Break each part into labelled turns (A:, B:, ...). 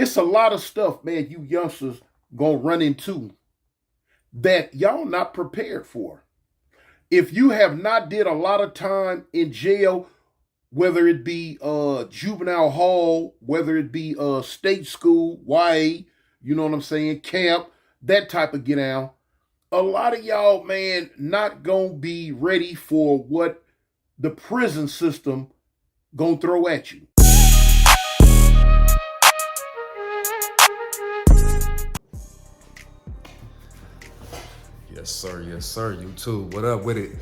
A: It's a lot of stuff, man, you youngsters gonna run into that y'all not prepared for. If you have not did a lot of time in jail, whether it be juvenile hall, whether it be state school, YA, you know what I'm saying, camp, that type of get down, a lot of y'all, man, not gonna be ready for what the prison system gonna throw at you.
B: Yes, sir. Yes, sir. You too. What up with it?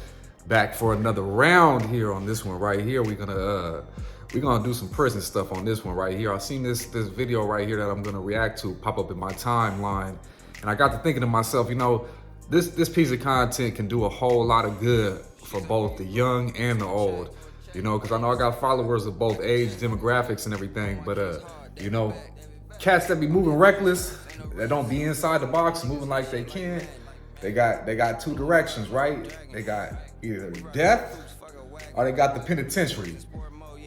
B: Back for another round here on this one right here. We're gonna do some prison stuff on this one right here. I seen this video right here that I'm gonna react to pop up in my timeline, and I got to thinking to myself, this piece of content can do a whole lot of good for both the young and the old. Because I know I got followers of both age, demographics, and everything. But cats that be moving reckless, that don't be inside the box, moving like they can. They got two directions, right? They got either death or they got the penitentiary.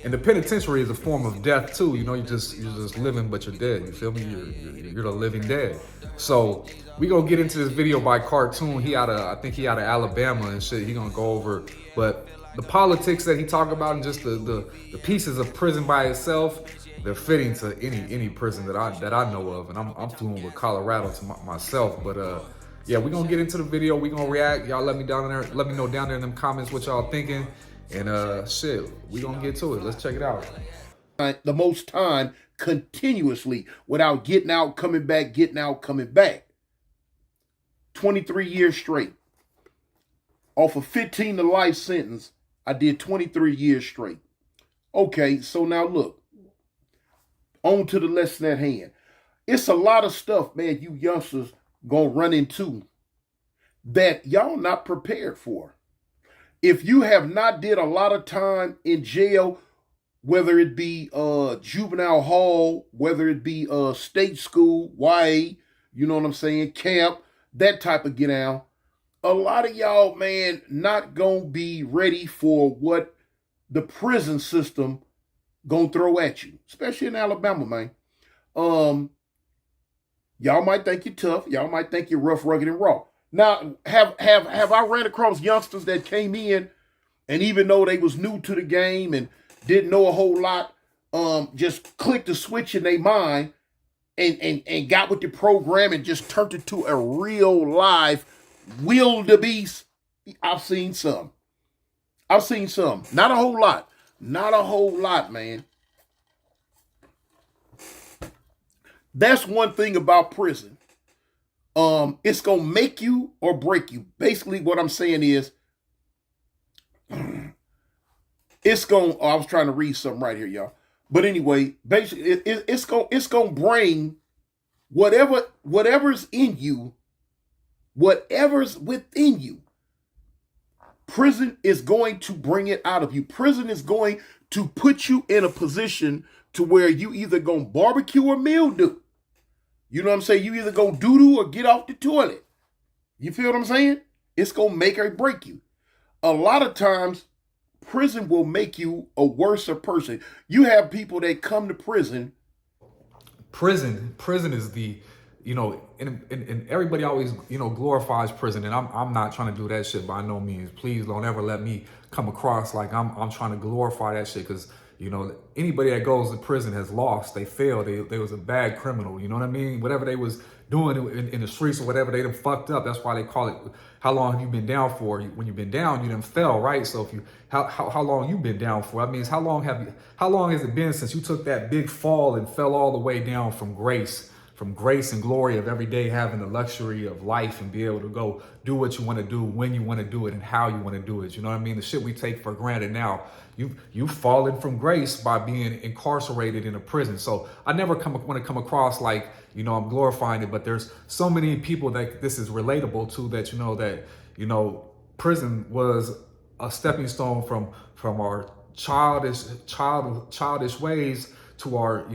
B: And the penitentiary is a form of death too. You're just living, but you're dead. You feel me? You're the living dead. So we gonna get into this video by Cartoon. I think he out of Alabama and shit. He gonna go over, but the politics that he talk about and just the pieces of prison by itself, they're fitting to any prison that I know of. And I'm fluent with Colorado to myself, but yeah, we're gonna get into the video. We're gonna react. Y'all let me know down there in them comments what y'all thinking. And shit, we gonna get to it. Let's check it out.
A: The most time continuously without getting out, coming back, getting out, coming back. 23 years straight. Off of 15 to life sentence, I did 23 years straight. Okay, so now look. On to the lesson at hand. It's a lot of stuff, man, you youngsters gonna run into that y'all not prepared for. If you have not did a lot of time in jail, whether it be juvenile hall, whether it be state school, YA, you know what I'm saying, camp, that type of get down, a lot of y'all, man, not gonna be ready for what the prison system gonna throw at you, especially in Alabama, man. Y'all might think you're tough. Y'all might think you're rough, rugged, and raw. Now, have I ran across youngsters that came in, and even though they was new to the game and didn't know a whole lot, just clicked the switch in their mind and got with the program and just turned it to a real live wildebeest? I've seen some. Not a whole lot. Not a whole lot, man. That's one thing about prison. It's gonna make you or break you. Basically, what I'm saying is, it's gonna. Oh, I was trying to read something right here, y'all. But anyway, basically, it's gonna bring whatever's in you, whatever's within you. Prison is going to bring it out of you. Prison is going to put you in a position to where you either gonna barbecue or mildew. You know what I'm saying? You either go doo-doo or get off the toilet. You feel what I'm saying? It's going to make or break you. A lot of times, prison will make you a worse person. You have people that come to prison.
B: Prison is the, and everybody always, glorifies prison. And I'm not trying to do that shit by no means. Please don't ever let me come across like I'm trying to glorify that shit, because anybody that goes to prison has lost. They failed. They was a bad criminal. You know what I mean? Whatever they was doing in the streets or whatever, they done fucked up. That's why they call it, how long have you been down for? When you've been down, you done fell, right? So if how long you been down for? That means how long has it been since you took that big fall and fell all the way down from grace and glory of every day having the luxury of life and be able to go do what you want to do, when you want to do it, and how you want to do it. You know what I mean? The shit we take for granted now. You've fallen from grace by being incarcerated in a prison. So I never want to come across like, I'm glorifying it, but there's so many people that this is relatable to, that prison was a stepping stone from our childish ways to our,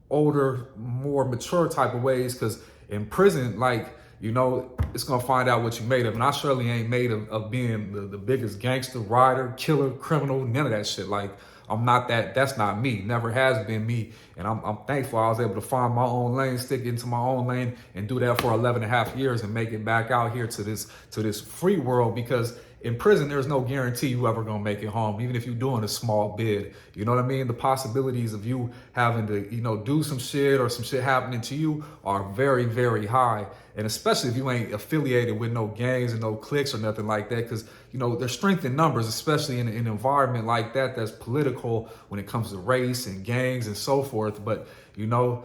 B: older, more mature type of ways. Because in prison, it's gonna find out what you made of. And I surely ain't made of being the biggest gangster, rider, killer, criminal, none of that shit. Like, I'm not that. That's not me. Never has been me. And I'm thankful I was able to find my own lane, stick into my own lane, and do that for 11 and a half years and make it back out here to this free world. Because in prison, there's no guarantee you ever gonna make it home, even if you're doing a small bid. You know what I mean? The possibilities of you having to, do some shit or some shit happening to you are very, very high. And especially if you ain't affiliated with no gangs and no cliques or nothing like that, because there's strength in numbers, especially in an environment like that that's political when it comes to race and gangs and so forth. But he's gonna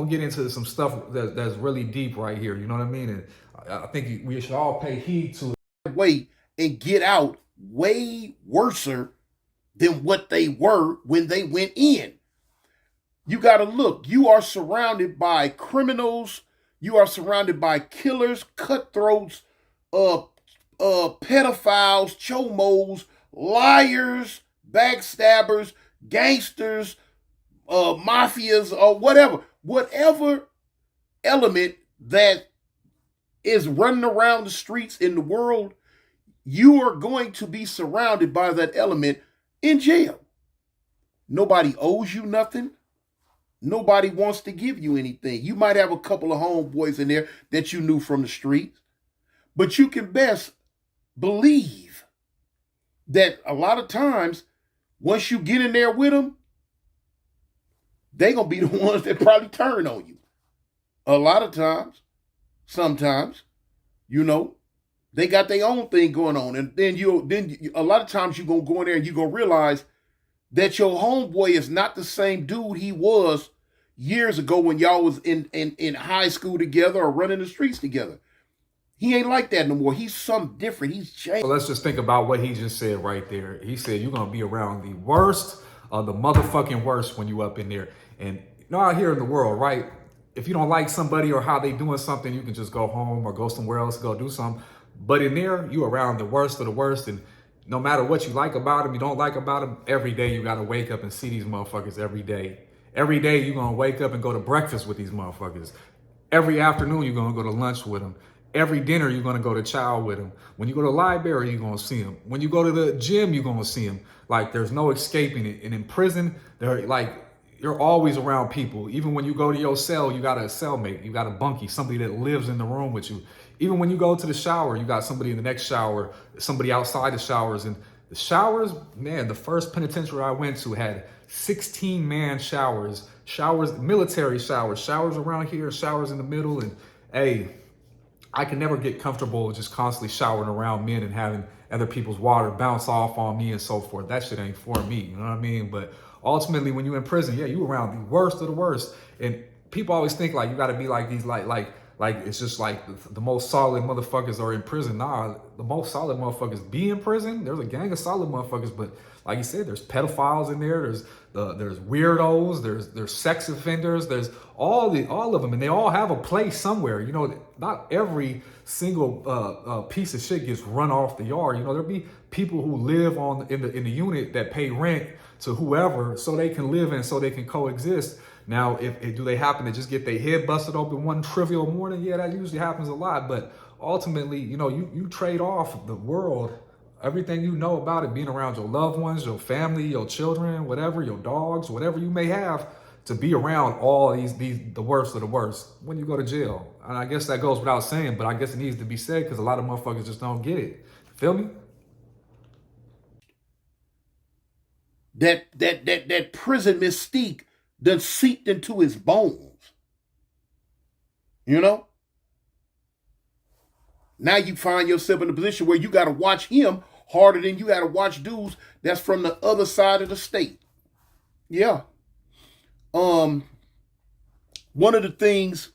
B: get into some stuff that's really deep right here. You know what I mean? And I think we should all pay heed to
A: it. Way and get out way worser than what they were when they went in. You got to look. You are surrounded by criminals. You are surrounded by killers, cutthroats, pedophiles, chomos, liars, backstabbers, gangsters, mafias, or whatever element that is running around the streets in the world, you are going to be surrounded by that element in jail. Nobody owes you nothing. Nobody wants to give you anything. You might have a couple of homeboys in there that you knew from the streets, but you can best believe that a lot of times, once you get in there with them, they're going to be the ones that probably turn on you. A lot of times, sometimes, they got their own thing going on. And then a lot of times you're going to go in there and you're going to realize that your homeboy is not the same dude he was years ago when y'all was in high school together or running the streets together. He ain't like that no more. He's something different. He's changed.
B: So let's just think about what he just said right there. He said you're going to be around the worst of the motherfucking worst when you up in there. And out here in the world, right? If you don't like somebody or how they doing something, you can just go home or go somewhere else, go do something. But in there, you around the worst of the worst. And no matter what you like about them, you don't like about them, every day you got to wake up and see these motherfuckers every day. Every day you're going to wake up and go to breakfast with these motherfuckers. Every afternoon you're going to go to lunch with them. Every dinner you're going to go to chow with them. When you go to the library, you're going to see them. When you go to the gym, you're going to see them. Like, there's no escaping it. And in prison, you're always around people. Even when you go to your cell, you got a cellmate. You got a bunkie, somebody that lives in the room with you. Even when you go to the shower, you got somebody in the next shower, somebody outside the showers. And the showers, man, the first penitentiary I went to had 16-man showers, military showers around here, showers in the middle. And hey, I can never get comfortable just constantly showering around men and having other people's water bounce off on me and so forth. That shit ain't for me, you know what I mean? But ultimately, when you're in prison, yeah, you around the worst of the worst. And people always think like you got to be like these, like it's just like the most solid motherfuckers are in prison. Nah, the most solid motherfuckers be in prison. There's a gang of solid motherfuckers, but like you said, there's pedophiles in there. There's weirdos. There's sex offenders. There's all of them, and they all have a place somewhere. Not every single piece of shit gets run off the yard. There'll be people who live in the unit that pay rent to whoever so they can live in, so they can coexist. Now, if do they happen to just get their head busted open one trivial morning? Yeah, that usually happens a lot. But ultimately, you trade off the world, everything you know about it, being around your loved ones, your family, your children, whatever, your dogs, whatever you may have, to be around all the worst of the worst when you go to jail. And I guess that goes without saying, but I guess it needs to be said because a lot of motherfuckers just don't get it. Feel me?
A: That prison mystique done seeped into his bones. Now you find yourself in a position where you got to watch him harder than you got to watch dudes that's from the other side of the state. Yeah. One of the things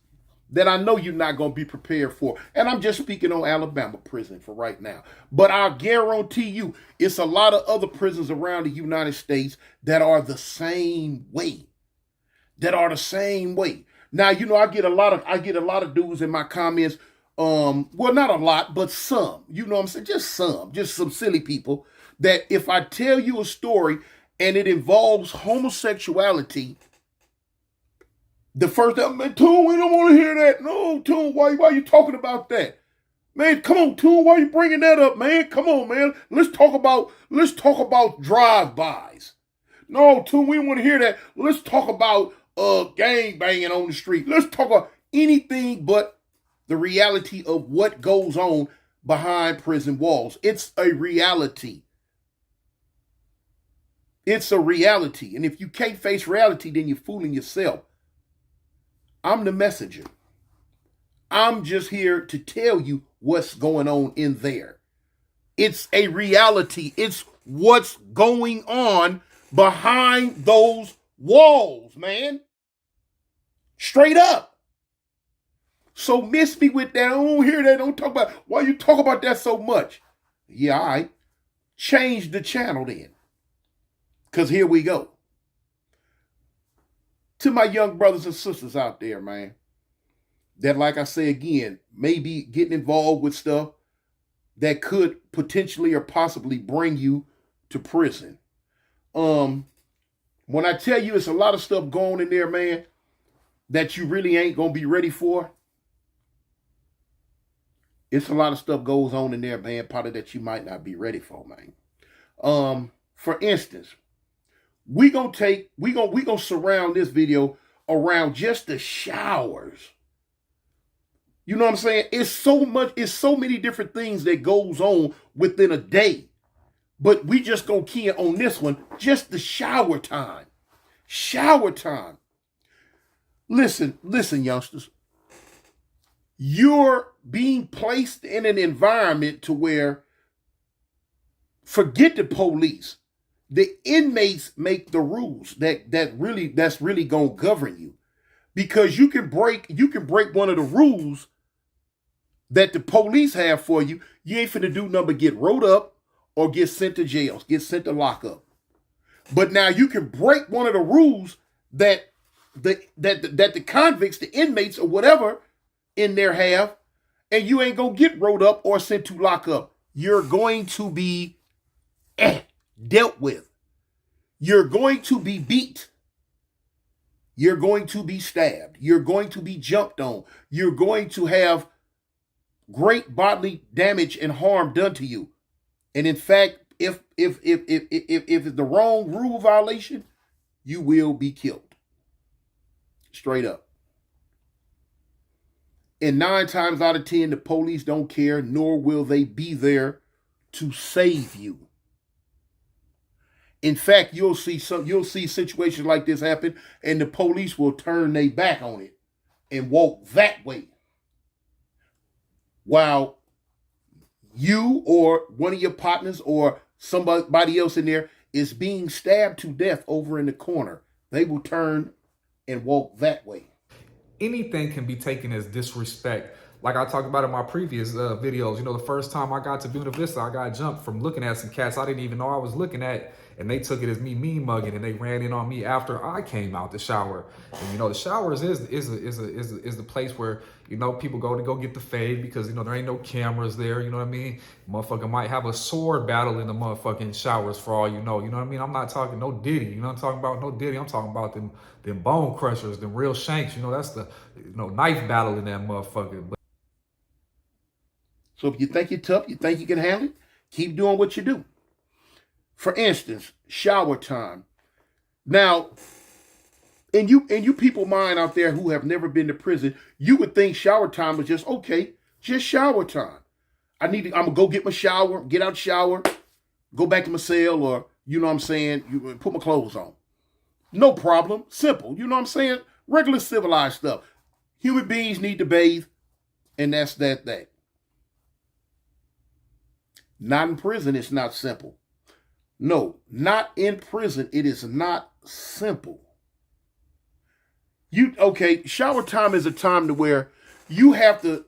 A: that I know you're not going to be prepared for, and I'm just speaking on Alabama prison for right now, but I guarantee you it's a lot of other prisons around the United States that are the same way. Now, I get a lot of dudes in my comments. Well, not a lot, but some. You know what I'm saying? Just some silly people that if I tell you a story and it involves homosexuality, the first time, Toon, we don't want to hear that. No, Toon, why are you talking about that? Man, come on, Toon, why you bringing that up, man? Come on, man. Let's talk about drive-bys. No, Toon, we don't want to hear that. Let's talk about gang banging on the street. Let's talk about anything but the reality of what goes on behind prison walls. It's a reality. It's a reality. And if you can't face reality, then you're fooling yourself. I'm the messenger. I'm just here to tell you what's going on in there. It's a reality. It's what's going on behind those walls, man. Straight up. So miss me with that. I don't hear that. Don't talk about why you talk about that so much. Yeah, all right. Change the channel then. Because here we go. To my young brothers and sisters out there, man, that, like I say again, maybe getting involved with stuff that could potentially or possibly bring you to prison. When I tell you it's a lot of stuff going in there, man, that you really ain't going to be ready for, it's a lot of stuff goes on in there, man, probably that you might not be ready for, man. For instance, we gonna surround this video around just the showers. You know what I'm saying? It's so many different things that goes on within a day. But we just gonna key in on this one, just the shower time. Shower time. Listen, youngsters. You're being placed in an environment to where, forget the police, the inmates make the rules that's really gonna govern you. Because you can break one of the rules that the police have for you. You ain't finna do nothing but get rolled up or get sent to jail, get sent to lockup. But now you can break one of the rules that the convicts, the inmates, or whatever in there have, and you ain't gonna get rolled up or sent to lockup. You're going to be dealt with. You're going to be beat. You're going to be stabbed. You're going to be jumped on. You're going to have great bodily damage and harm done to you. And in fact, if it's the wrong rule violation, you will be killed. Straight up. And 9 times out of 10, the police don't care, nor will they be there to save you. In fact, you'll see situations like this happen, and the police will turn their back on it and walk that way, while you or one of your partners or somebody else in there is being stabbed to death over in the corner. They will turn and walk that way.
B: Anything can be taken as disrespect. Like I talked about in my previous videos, you know, the first time I got to Buena Vista, I got jumped from looking at some cats I didn't even know I was looking at, and they took it as me mean mugging, and they ran in on me after I came out the shower. And you know, the showers is the place where, you know, people go get the fade, because, you know, there ain't no cameras there. You know what I mean? Motherfucker might have a sword battle in the motherfucking showers for all you know. You know what I mean? I'm not talking no Diddy. You know what I'm talking about? No Diddy. I'm talking about them bone crushers, them real shanks. You know, that's the, you know, knife battle in that motherfucker.
A: So if you think you're tough, you think you can handle it, keep doing what you do. For instance, shower time. Now, in you people mind out there who have never been to prison, you would think shower time was just, okay, just shower time. I'm gonna go get my shower, get out the shower, go back to my cell, or, you know what I'm saying, put my clothes on. No problem, simple, you know what I'm saying? Regular civilized stuff. Human beings need to bathe, and that's that. Not in prison, it's not simple. No, not in prison, it is not simple. Shower time is a time to where you have to,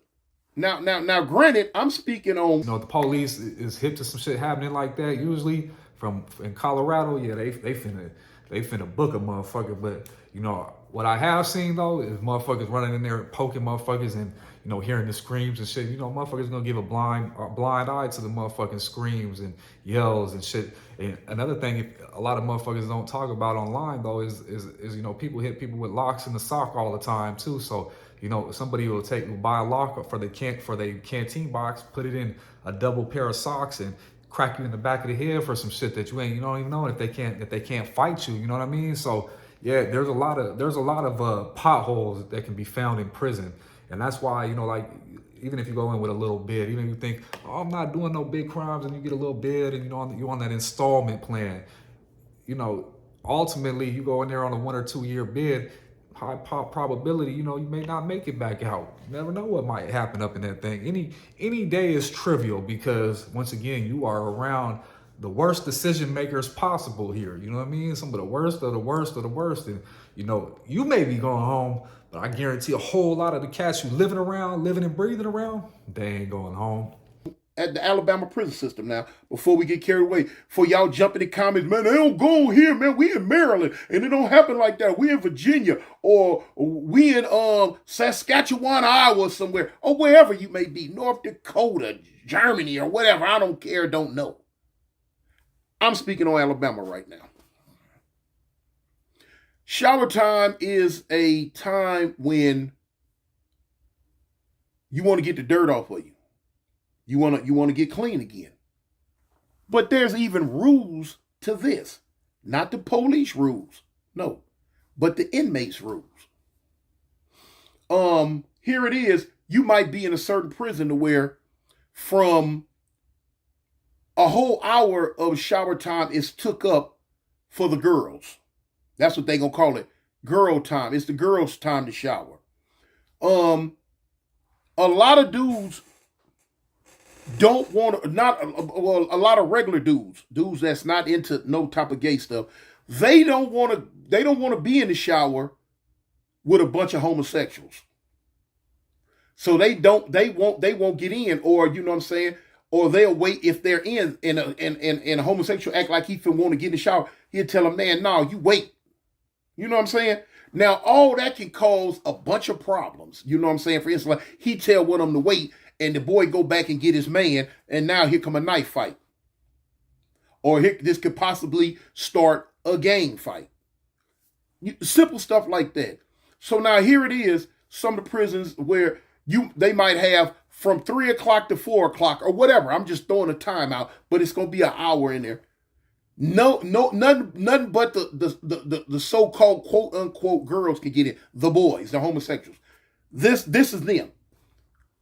A: now granted, I'm speaking on,
B: you know, the police is hip to some shit happening like that, usually in Colorado. Yeah, they finna they finna book a motherfucker. But you know what I have seen though is motherfuckers running in there poking motherfuckers and you know hearing the screams and shit. You know motherfuckers gonna give a blind eye to the motherfucking screams and yells and shit. And another thing, a lot of motherfuckers don't talk about online though is you know people hit people with locks in the sock all the time too. So you know somebody will buy a lock for the canteen box, put it in a double pair of socks and crack you in the back of the head for some shit that you don't even know if they can't fight you. You know what I mean? So yeah, there's a lot of potholes that can be found in prison, and that's why you know like even if you go in with a little bid, even if you think, oh, I'm not doing no big crimes, and you get a little bid, and you know you're on that installment plan, you know, ultimately you go in there on a 1 or 2 year bid, high probability, you know, you may not make it back out. You never know what might happen up in that thing. Any day is trivial because once again, you are around the worst decision makers possible here. You know what I mean? Some of the worst of the worst of the worst. And you know, you may be going home, but I guarantee a whole lot of the cats you living and breathing around, they ain't going home.
A: At the Alabama prison system now, before we get carried away, for y'all jumping in the comments, man, they don't go here, man. We in Maryland, and it don't happen like that. We in Virginia, or we in Saskatchewan, Iowa, somewhere, or wherever you may be, North Dakota, Germany, or whatever. I don't care, don't know. I'm speaking on Alabama right now. Shower time is a time when you want to get the dirt off of you. You want to get clean again. But there's even rules to this. Not the police rules. No. But the inmates' rules. Here it is. You might be in a certain prison to where from a whole hour of shower time is took up for the girls. That's what they gonna call it. Girl time. It's the girls' time to shower. A lot of dudes don't want to, a lot of regular dudes that's not into no type of gay stuff, they don't want to be in the shower with a bunch of homosexuals. So they won't get in, or you know what I'm saying, or they'll wait. If they're in a homosexual act like he want to get in the shower, he'll tell them, man, no, you wait. You know what I'm saying? Now all that can cause a bunch of problems. You know what I'm saying? For instance, like he tell one of them to wait, and the boy go back and get his man, and now here come a knife fight. Or this could possibly start a gang fight. Simple stuff like that. So now here it is, some of the prisons where they might have from 3 o'clock to 4 o'clock or whatever. I'm just throwing a time out, but it's going to be an hour in there. Nothing but the so-called quote unquote girls can get in. The boys, the homosexuals. This is them.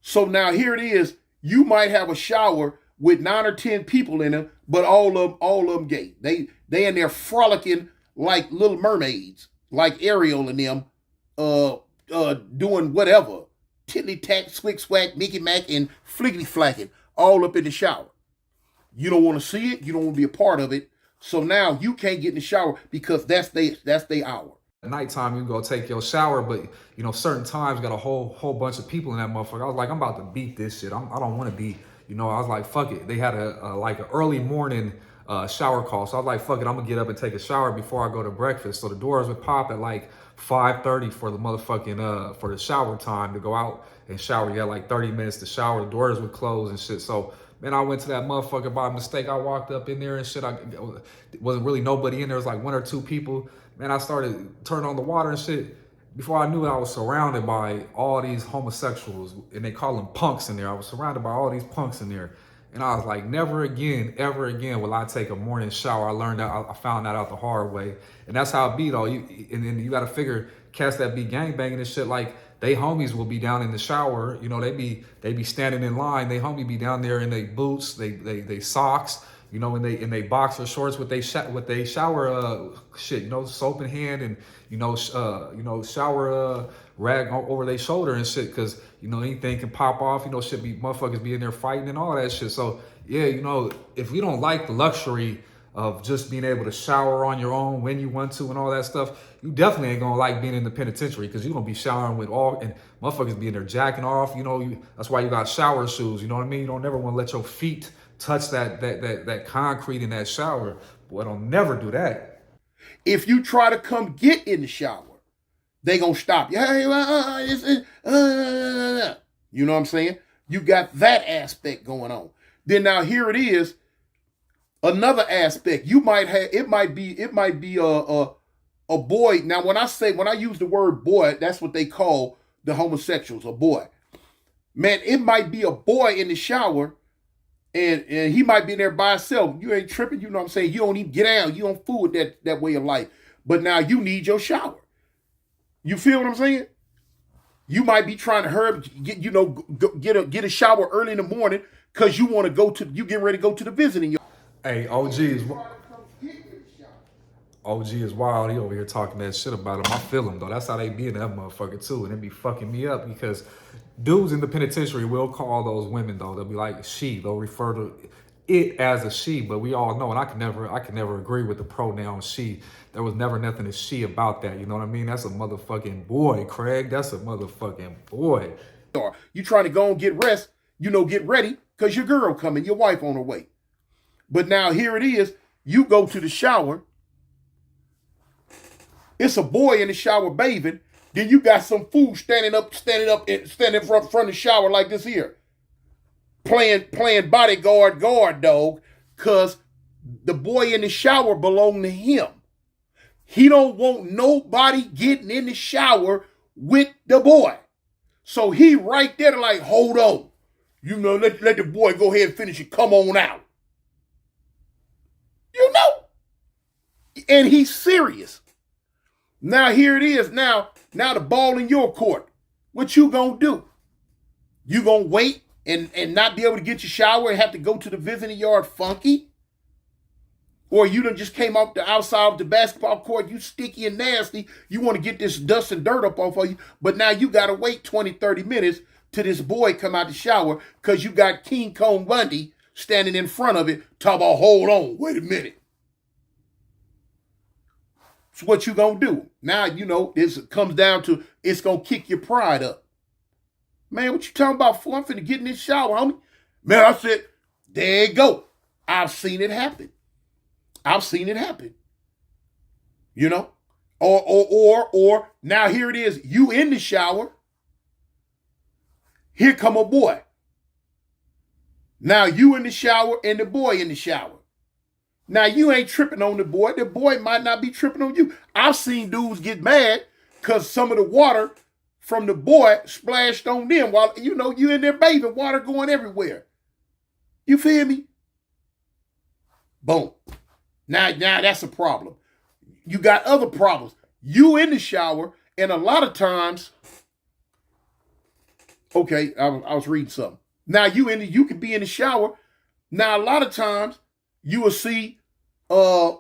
A: So now here it is. You might have a shower with 9 or 10 people in them, but all of them gay. They in there frolicking like little mermaids, like Ariel and them, doing whatever, tiddly tack, swick swack, Mickey Mac, and flickety flacking, all up in the shower. You don't want to see it. You don't want to be a part of it. So now you can't get in the shower because that's their hour.
B: At nighttime, you can go take your shower, but you know, certain times got a whole bunch of people in that motherfucker. I was like, I'm about to beat this shit. I don't want to be, you know, I was like, fuck it. They had like an early morning shower call. So I was like, fuck it, I'm gonna get up and take a shower before I go to breakfast. So the doors would pop at like 5:30 for the motherfucking, for the shower time to go out and shower. You had like 30 minutes to shower. The doors would close and shit. So man, I went to that motherfucker by mistake. I walked up in there and shit. Wasn't really nobody in there. It was like 1 or 2 people. Man, I started turning on the water and shit. Before I knew it, I was surrounded by all these homosexuals, and they call them punks in there. I was surrounded by all these punks in there. And I was like, never again, ever again will I take a morning shower. I found that out the hard way. And that's how it be though. And then you got to figure, cats that be gangbanging and shit, like they homies will be down in the shower. You know, they be standing in line. They homie be down there in their boots, they socks, you know, in they boxer shorts with they shower shit, you know, soap in hand, and you know shower rag over their shoulder and shit, because you know anything can pop off. You know, shit be motherfuckers be in there fighting and all that shit. So yeah, you know, if we don't like the luxury of just being able to shower on your own when you want to and all that stuff, you definitely ain't gonna like being in the penitentiary, because you're gonna be showering with all, and motherfuckers be in there jacking off. You know, that's why you got shower shoes. You know what I mean? You don't never want to let your feet touch that concrete in that shower. Boy, don't never do that.
A: If you try to come get in the shower, they gonna stop you. Hey, you know what I'm saying? You got that aspect going on. Then now here it is, another aspect. You might have it might be a boy. Now when I use the word boy, that's what they call the homosexuals, a boy. Man, it might be a boy in the shower, and he might be there by himself. You ain't tripping, you know what I'm saying? You don't even get out. You don't fool with that way of life. But now you need your shower. You feel what I'm saying? You might be trying to hurry, get a shower early in the morning because you want to you get ready to go to the visiting.
B: Hey, OG is wild. He over here talking that shit about him. I feel him though. That's how they be in that motherfucker too, and it be fucking me up because dudes in the penitentiary will call those women though. They'll be like she. They'll refer to it as a she, but we all know, and I can never agree with the pronoun she. There was never nothing to she about that. You know what I mean? That's a motherfucking boy, Craig. That's a motherfucking boy.
A: You trying to go and get rest, get ready, because your girl coming, your wife on her way. But now here it is, you go to the shower. It's a boy in the shower bathing. Then you got some fool standing in front of the shower like this here. Playing bodyguard guard dog, because the boy in the shower belong to him. He don't want nobody getting in the shower with the boy. So he right there to like, hold on. Let the boy go ahead and finish it. Come on out. And he's serious. Now here it is. Now the ball in your court. What you gonna do? You gonna wait and not be able to get your shower and have to go to the visiting yard funky? Or you done just came off the outside of the basketball court, you sticky and nasty, you want to get this dust and dirt up off of you, but now you got to wait 20, 30 minutes till this boy come out the shower because you got King Kong Bundy standing in front of it talking about, hold on, wait a minute. So what you gonna do? Now, this comes down to, it's gonna kick your pride up. Man, what you talking about, fool? I'm finna get in this shower, homie. Man, I said, there you go. I've seen it happen. Or now here it is, you in the shower. Here come a boy. Now you in the shower and the boy in the shower. Now you ain't tripping on the boy might not be tripping on you. I've seen dudes get mad because some of the water from the boy splashed on them while, you in there bathing, water going everywhere. You feel me? Boom. Now that's a problem. You got other problems. You in the shower, and a lot of times, okay, I was reading something. Now you could be in the shower. Now a lot of times you will see a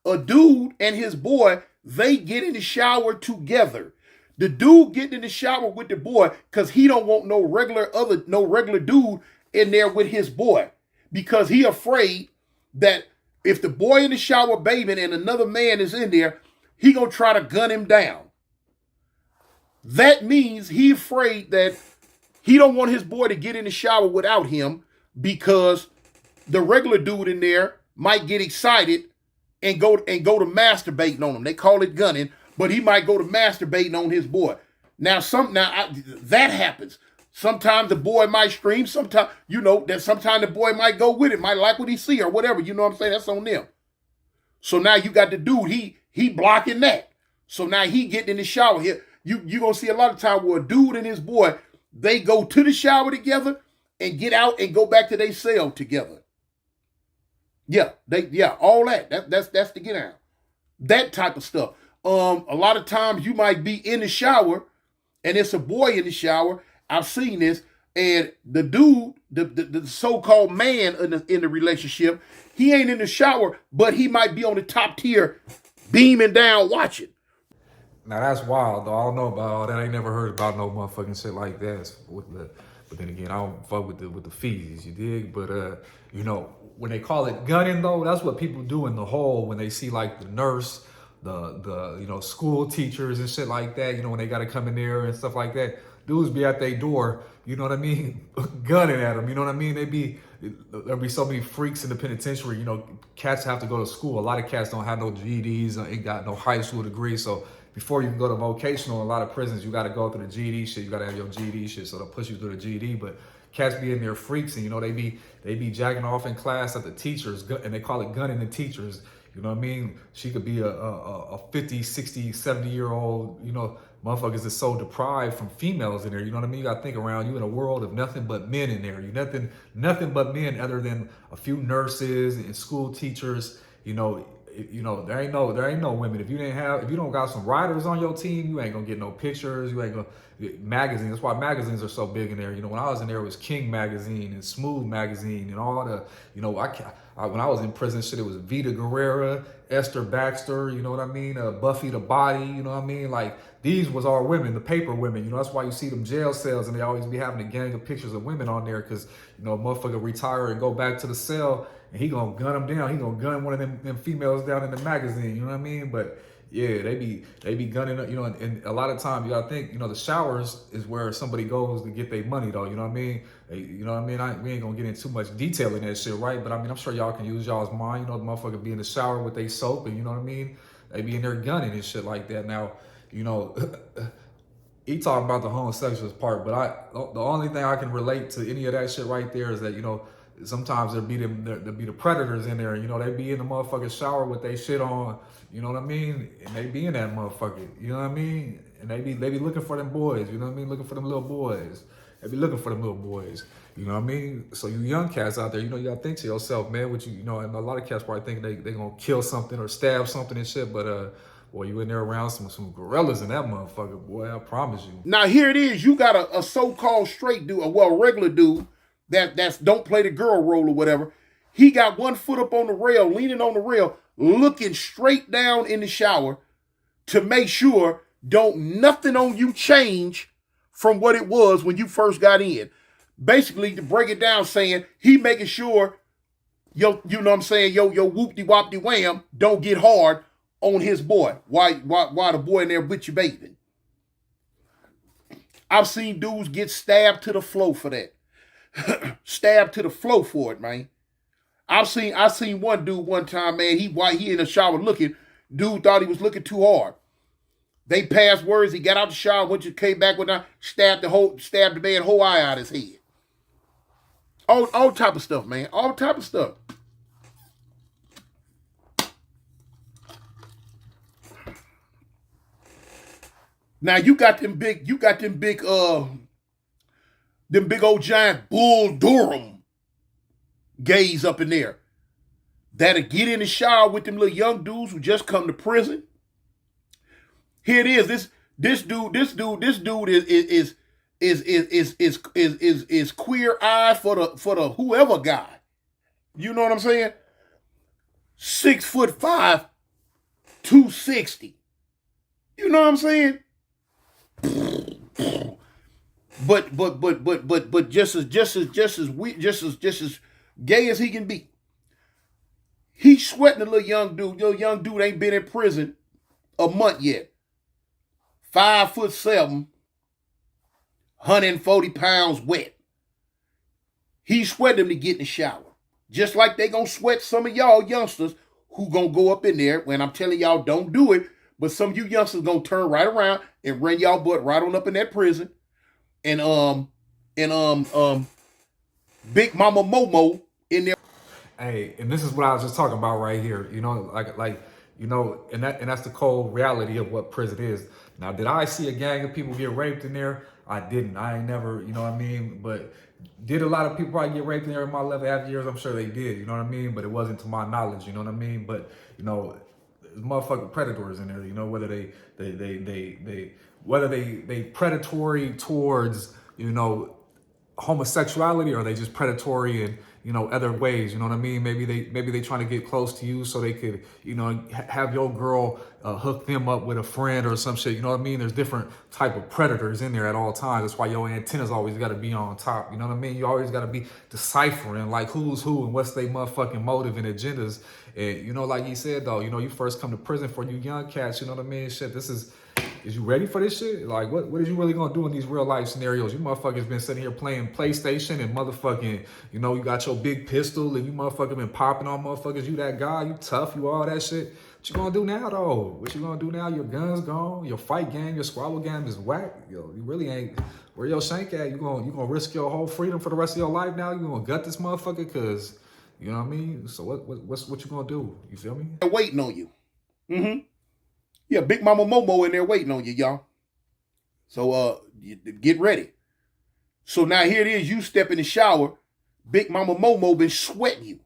A: dude and his boy, they get in the shower together. The dude getting in the shower with the boy because he don't want no regular dude in there with his boy, because he afraid that if the boy in the shower bathing and another man is in there, he gonna try to gun him down. That means he afraid that he don't want his boy to get in the shower without him, because the regular dude in there might get excited and go to masturbating on him. They call it gunning, but he might go to masturbating on his boy. That happens. Sometimes the boy might scream. Sometimes, sometimes the boy might go with it, might like what he see or whatever. You know what I'm saying? That's on them. So now you got the dude, he blocking that. So now he getting in the shower here. You going to see a lot of time where a dude and his boy, they go to the shower together and get out and go back to their cell together. All that. That's the get out. That type of stuff. A lot of times you might be in the shower and it's a boy in the shower. I've seen this, and the dude, the so-called man in the relationship, he ain't in the shower, but he might be on the top tier, beaming down, watching.
B: Now that's wild, though. I don't know about all that. I ain't never heard about no motherfucking shit like that. But then again, I don't fuck with the fees, you dig? But when they call it gunning, though, that's what people do in the hole when they see like the nurse, the school teachers and shit like that. When they gotta come in there and stuff like that. Dudes be at their door, you know what I mean, gunning at them, you know what I mean? They be there'll be so many freaks in the penitentiary. You know, cats have to go to school. A lot of cats don't have no GEDs, ain't got no high school degree. So before you can go to vocational, in a lot of prisons, you got to go through the GED shit. You got to have your GED shit. So they'll push you through the GED. But cats be in there freaks, and you know they be jacking off in class at the teachers, and they call it gunning the teachers. You know what I mean? She could be a 50, 60, 70-year-old, you know, motherfuckers is so deprived from females in there. You know what I mean? You got to think around you in a world of nothing but men in there. You nothing but men other than a few nurses and school teachers. You know, there ain't no women. If you don't got some writers on your team, you ain't gonna get no pictures. You ain't gonna get magazines. That's why magazines are so big in there. You know, when I was in there, it was King magazine and Smooth magazine and all the, you know, when I was in prison, shit, it was Vita Guerrera, Esther Baxter. You know what I mean? Buffy the Body. You know what I mean? Like these was our women, the paper women. You know, that's why you see them jail cells and they always be having a gang of pictures of women on there because you know, a motherfucker retire and go back to the cell. And he gonna gun them down. He gonna gun one of them females down in the magazine. You know what I mean? But yeah, they be gunning up. You know, and a lot of time you gotta think. You know, the showers is where somebody goes to get their money, though. You know what I mean? You know what I mean? We ain't gonna get into too much detail in that shit, right? But I mean, I'm sure y'all can use y'all's mind. You know, the motherfucker be in the shower with their soap, and you know what I mean? They be in there gunning and shit like that. Now, you know. He talking about the homosexuals part, but the only thing I can relate to any of that shit right there is that, you know, sometimes there'll be the predators in there. You know, they be in the motherfucking shower with they shit on. You know what I mean? And they be in that motherfucker. You know what I mean? And they be looking for them boys. You know what I mean? Looking for them little boys. They be looking for them little boys. You know what I mean? So you young cats out there, you know, you gotta think to yourself, man. What you know, and a lot of cats probably think they gonna kill something or stab something and shit. But boy, you in there around some gorillas in that motherfucker, boy. I promise you.
A: Now here it is. You got a so-called straight dude, regular dude. That's don't play the girl role or whatever. He got one foot up on the rail, leaning on the rail, looking straight down in the shower to make sure don't nothing on you change from what it was when you first got in. Basically, to break it down, saying he making sure you know what I'm saying, yo whoop-de-wop-de wham don't get hard on his boy. Why the boy in there with you bathing? I've seen dudes get stabbed to the floor for that. Stabbed to the floor for it, man. I seen one dude one time, man. He in the shower looking. Dude thought he was looking too hard. They passed words. He got out the shower, came back with that, stabbed the man whole eye out his head. All type of stuff, man. All type of stuff. Now you got them big old giant Bull Durham gays up in there that'll get in the shower with them little young dudes who just come to prison. Here it is. This dude is queer eye for the whoever guy. You know what I'm saying? 6'5", 260. You know what I'm saying? But just as gay as he can be. He's sweating a little young dude. Little young dude ain't been in prison a month yet. 5'7", 140 pounds wet. He sweating him to get in the shower. Just like they gonna sweat some of y'all youngsters who gonna go up in there when I'm telling y'all don't do it. But some of you youngsters gonna turn right around and run y'all butt right on up in that prison. And Big Mama Momo in there.
B: Hey, and this is what I was just talking about right here. You know, like you know, and that's the cold reality of what prison is. Now, did I see a gang of people get raped in there? I didn't. I ain't never, you know what I mean? But did a lot of people probably get raped in there in my 11.5 years? I'm sure they did, you know what I mean? But it wasn't to my knowledge, you know what I mean? But, you know, there's motherfucking predators in there, you know, whether they predatory towards, you know, homosexuality, or they just predatory in, you know, other ways, you know what I mean? Maybe they trying to get close to you so they could, you know, have your girl hook them up with a friend or some shit, you know what I mean? There's different type of predators in there at all times. That's why your antennas always got to be on top, you know what I mean? You always got to be deciphering like who's who and what's their motherfucking motive and agendas. And, you know, like he said, though, you know, you first come to prison for you young cats, you know what I mean? Shit, this is Is you ready for this shit? Like, what is you really gonna do in these real life scenarios? You motherfuckers been sitting here playing PlayStation and motherfucking, you know, you got your big pistol and you motherfucking been popping on motherfuckers. You that guy, you tough, you all that shit. What you gonna do now though? What you gonna do now? Your gun's gone, your fight game, your squabble game is whack. Yo, you really ain't. Where your shank at? You gonna risk your whole freedom for the rest of your life now? You gonna gut this motherfucker? Cause you know what I mean? So what you gonna do? You feel me?
A: They're waiting on you. Mm-hmm. Yeah, Big Mama Momo in there waiting on you, y'all. So get ready. So now here it is, you step in the shower, Big Mama Momo been sweating you.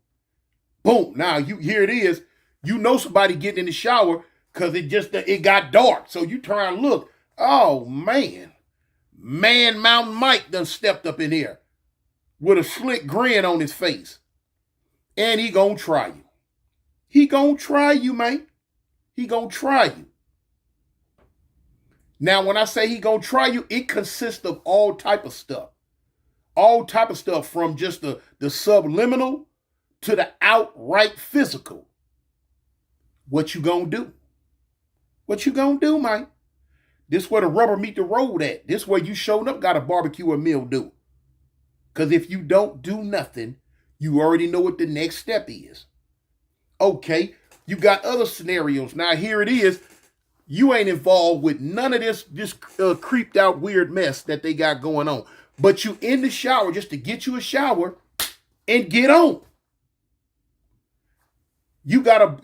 A: Boom. Now here it is. You know somebody getting in the shower because it got dark. So you turn and look. Oh man. Man Mountain Mike done stepped up in here with a slick grin on his face. And he gonna try you. He gonna try you, man. He gonna try you. Now, when I say he gonna try you, it consists of all type of stuff. All type of stuff from just the subliminal to the outright physical. What you gonna do? What you gonna do, man? This where the rubber meet the road at. This where you showing up got a barbecue or meal do. Because if you don't do nothing, you already know what the next step is. Okay, you got other scenarios. Now, here it is. You ain't involved with none of this creeped out weird mess that they got going on. But you in the shower just to get you a shower and get on. You gotta...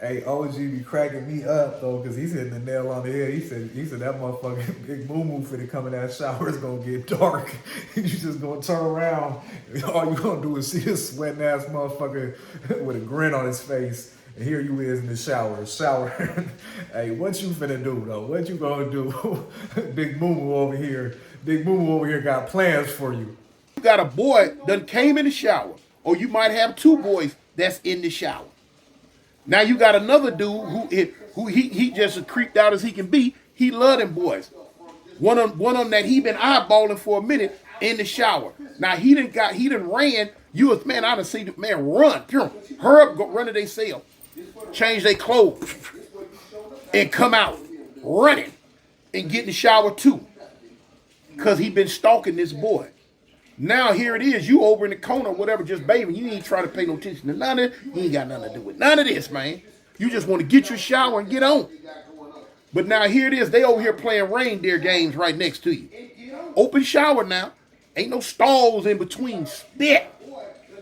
B: Hey, OG be cracking me up though, cause he's hitting the nail on the head. He said that motherfucking Big Moo Moo finna come in that shower, it's gonna get dark. You just gonna turn around, all you gonna do is see this sweating ass motherfucker with a grin on his face. And here you is in the shower. Hey, what you finna do though? What you gonna do? Big Moo Moo over here. Big Moo Moo over here got plans for you.
A: You got a boy that came in the shower, or you might have two boys that's in the shower. Now you got another dude who he just as creeped out as he can be. He love them boys. One of them that he been eyeballing for a minute in the shower. Now he done ran. You was man, I done seen the man run. Hurry up, go run to their cell, change their clothes, and come out running and get in the shower too. Cause he been stalking this boy. Now here it is, you over in the corner, whatever, just bathing. You ain't trying to pay no attention to none of it. You ain't got nothing to do with none of this, man. You just want to get your shower and get on. But now here it is, they over here playing reindeer games right next to you. Open shower now. Ain't no stalls in between. Spit.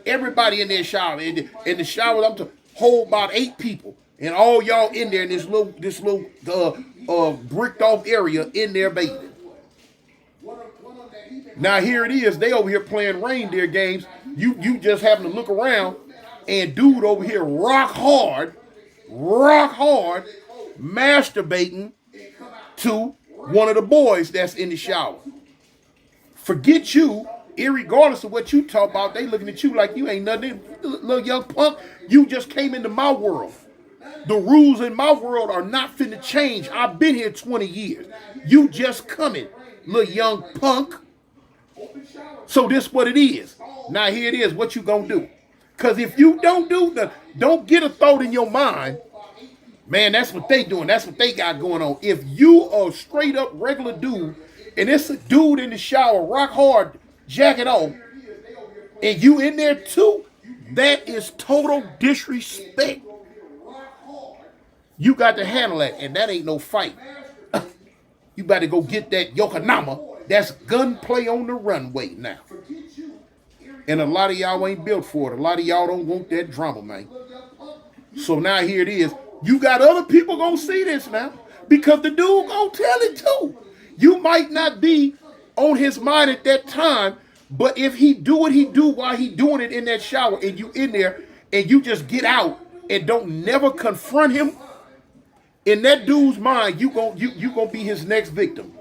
A: Everybody in their shower. In the shower, I'm to hold about 8 people. And all y'all in there in this little bricked off area in there bathing. Now here it is, they over here playing reindeer games. You just happen to look around and dude over here rock hard, masturbating to one of the boys that's in the shower. Forget you, irregardless of what you talk about, they looking at you like you ain't nothing. Little young punk, you just came into my world. The rules in my world are not finna change. I've been here 20 years. You just coming, little young punk. So this what it is. Now here it is, what you gonna do? Because if you don't get a thought in your mind, man, that's what they doing. That's what they got going on. If you are a straight up regular dude, and it's a dude in the shower, rock hard, jacket on, and you in there too, that is total disrespect. You got to handle that, and that ain't no fight. You better go get that Yokohama. That's gunplay on the runway now. And a lot of y'all ain't built for it. A lot of y'all don't want that drama, man. So now here it is. You got other people gonna see this now. Because the dude gonna tell it too. You might not be on his mind at that time, but if he do what he do while he doing it in that shower, and you in there, and you just get out and don't never confront him, in that dude's mind, you gonna be his next victim.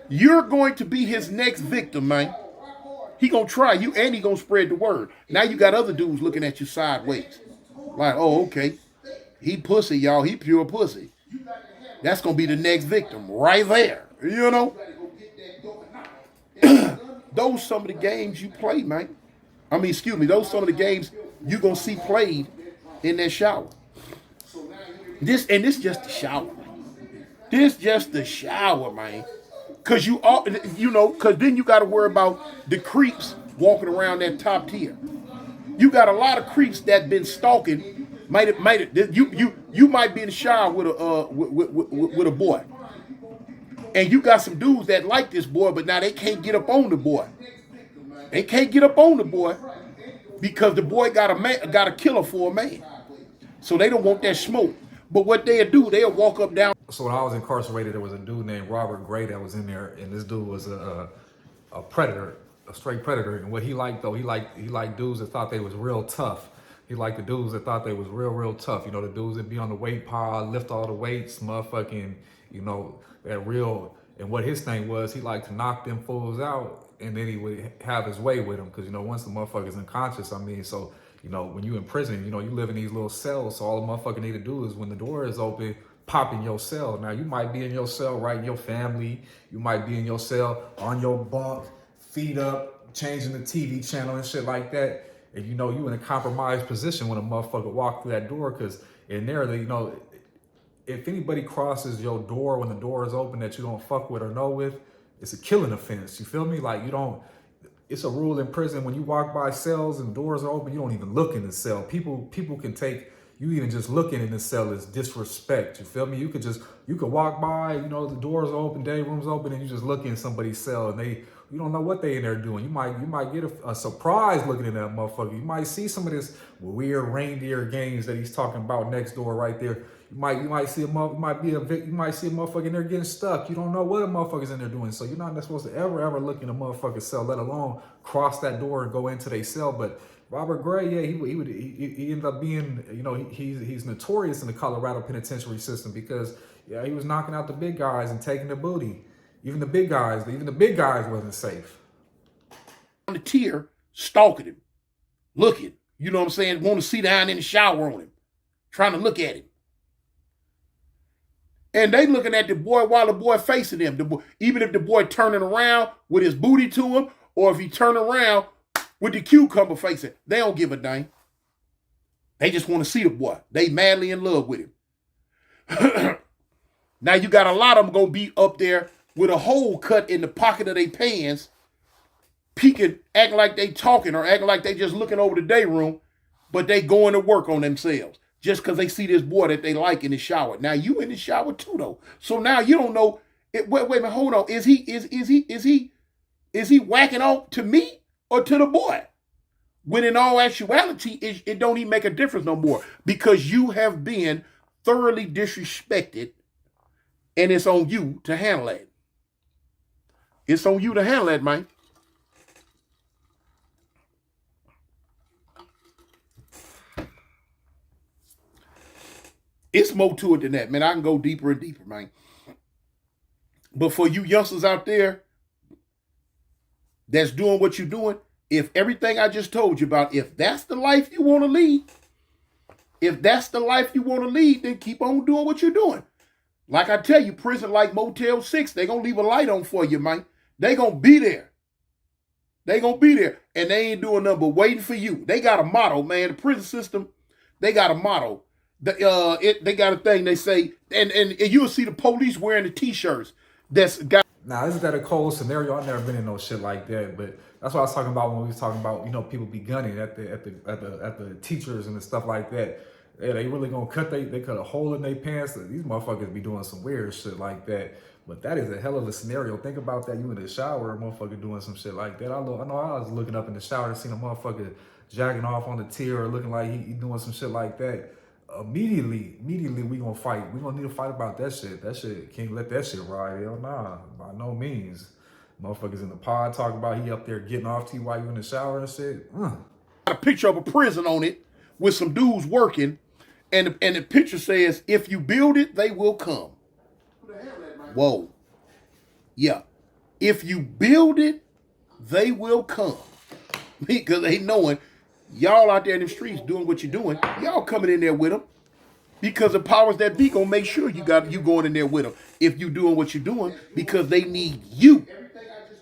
A: You're going to be his next victim, man. He gonna try you and he gonna spread the word. Now you got other dudes looking at you sideways. Like, oh, okay. He pussy, y'all. He pure pussy. That's gonna be the next victim right there. You know? Those some of the games you play, man. Those some of the games you gonna see played in that shower. This just the shower, man. This just the shower, man. Cause you all, you know, cause then you got to worry about the creeps walking around that top tier. You got a lot of creeps that been stalking. You might be in the shower with a with a boy, and you got some dudes that like this boy, but now they can't get up on the boy. They can't get up on the boy because the boy got a killer for a man. So they don't want that smoke. But what they'll do, they'll walk up down.
B: So when I was incarcerated, there was a dude named Robert Gray that was in there, and this dude was a predator, a straight predator. And what he liked though, he liked dudes that thought they was real tough. He liked the dudes that thought they was real tough. You know, the dudes that be on the weight pile, lift all the weights, motherfucking, you know, that real. And what his thing was, he liked to knock them fools out, and then he would have his way with them. Because, you know, once the motherfucker's unconscious, I mean, so, you know, when you in prison, you know, you live in these little cells. So all the motherfucker need to do is when the door is open, pop in your cell. Now, you might be in your cell, right, in your family. You might be in your cell on your bunk, feet up, changing the TV channel and shit like that. And, you know, you in a compromised position when a motherfucker walk through that door. Because in there, you know, if anybody crosses your door when the door is open that you don't fuck with or know with, it's a killing offense. You feel me? Like, you don't, it's a rule in prison when you walk by cells and doors are open, you don't even look in the cell. People can take, you even just looking in the cell is disrespect. You feel me? You could walk by, you know, the doors are open, day room's open, and you just look in somebody's cell and you don't know what they in there doing. You might get a surprise looking in that motherfucker. You might see some of this weird reindeer games that he's talking about next door right there. You might see a motherfucker in there getting stuck. You don't know what a motherfucker's in there doing. So you're not supposed to ever look in a motherfucker's cell, let alone cross that door and go into their cell. But Robert Gray, yeah, he ended up being, you know, he's notorious in the Colorado penitentiary system because, yeah, he was knocking out the big guys and taking the booty. Even the big guys wasn't safe.
A: On the tier, stalking him, looking, you know what I'm saying, want to sit down in the shower on him, trying to look at him. And they looking at the boy while the boy facing them. Even if the boy turning around with his booty to him, or if he turn around with the cucumber facing, they don't give a damn. They just want to see the boy. They madly in love with him. Now you got a lot of them gonna be up there with a hole cut in the pocket of their pants, peeking, acting like they talking or acting like they just looking over the day room, but they going to work on themselves just because they see this boy that they like in the shower. Now you in the shower too though, so now you don't know. Wait a minute, hold on. Is he whacking off to me or to the boy? When in all actuality, it don't even make a difference no more because you have been thoroughly disrespected, and it's on you to handle it. It's on you to handle that, man. It's more to it than that, man. I can go deeper and deeper, man. But for you youngsters out there that's doing what you're doing, if everything I just told you about, if that's the life you want to lead, then keep on doing what you're doing. Like I tell you, prison like Motel 6, they going to leave a light on for you, man. They going to be there. And they ain't doing nothing but waiting for you. They got a motto, man. The prison system, they got a motto. They got a thing they say, and you'll see the police wearing the t-shirts that's got.
B: Now, isn't that a cold scenario? I've never been in no shit like that, but that's what I was talking about when we was talking about, you know, people be gunning at the teachers and the stuff like that. Yeah, they really gonna they cut a hole in their pants. These motherfuckers be doing some weird shit like that. But that is a hell of a scenario. Think about that. You in the shower, a motherfucker doing some shit like that. I know I was looking up in the shower and seen a motherfucker jacking off on the tier or looking like he doing some shit like that. Immediately we gonna fight. We gonna need to fight about that shit. That shit, can't let that shit ride. Hell nah, by no means. Motherfuckers in the pod talking about he up there getting off to you while you in the shower and shit.
A: Got a picture of a prison on it with some dudes working, and the picture says, "If you build it, they will come." Whoa, yeah. If you build it, they will come. Because they knowing y'all out there in the streets doing what you're doing, y'all coming in there with them. Because the powers that be gonna make sure you going in there with them if you doing what you're doing, because they need you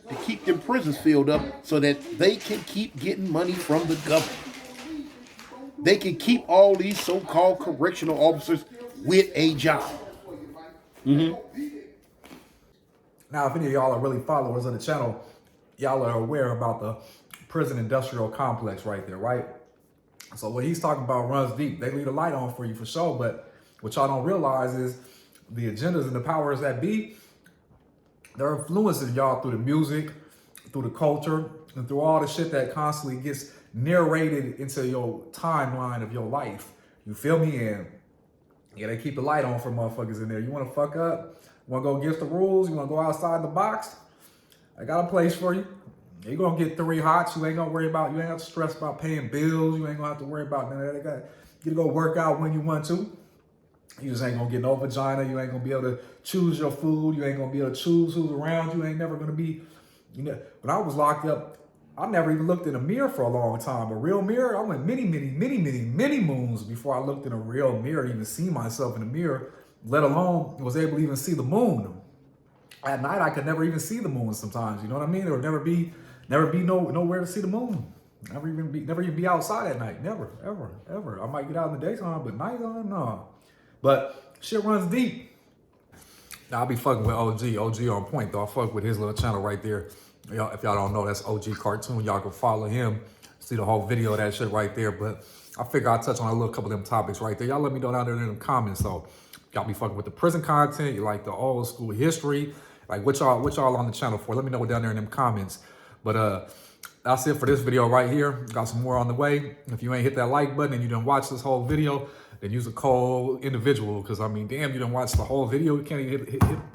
A: to keep them prisons filled up so that they can keep getting money from the government. They can keep all these so-called correctional officers with a job.
B: Now, if any of y'all are really followers of the channel, y'all are aware about the prison industrial complex right there, right? So what he's talking about runs deep. They leave a light on for you for sure, but what y'all don't realize is the agendas and the powers that be, they're influencing y'all through the music, through the culture, and through all the shit that constantly gets narrated into your timeline of your life. You feel me? And yeah, they keep the light on for motherfuckers in there. You want to fuck up? You want to go against the rules? You want to go outside the box? I got a place for you. You're going to get 3 hots. You ain't going to worry about, you ain't have to stress about paying bills. You ain't going to have to worry about none of that. They got you to go work out when you want to. You just ain't going to get no vagina. You ain't going to be able to choose your food. You ain't going to be able to choose who's around you. Ain't never going to be, you know, when I was locked up, I never even looked in a mirror for a long time. A real mirror, I went many moons before I looked in a real mirror, even see myself in the mirror, let alone was able to even see the moon. At night, I could never even see the moon sometimes, you know what I mean? There would never be nowhere to see the moon. Never even be outside at night. Never, ever. I might get out in the daytime, but nighttime, no. But shit runs deep. Now, I'll be fucking with OG on point, though. I fuck with his little channel right there. Y'all, if y'all don't know, that's OG Cartoon. Y'all can follow him, see the whole video of that shit right there. But I figure I'll touch on a little couple of them topics right there. Y'all let me know down there in the comments. So y'all be fucking with the prison content. You like the old school history. Like what y'all on the channel for? Let me know down there in them comments. But that's it for this video right here. Got some more on the way. If you ain't hit that like button and you didn't watch this whole video, then use a code individual. Because I mean, damn, you didn't watch the whole video. You can't even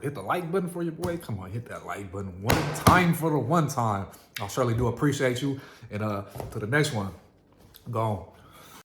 B: hit the like button for your boy. Come on, hit that like button one time for the one time. I surely do appreciate you. And to the next one, gone.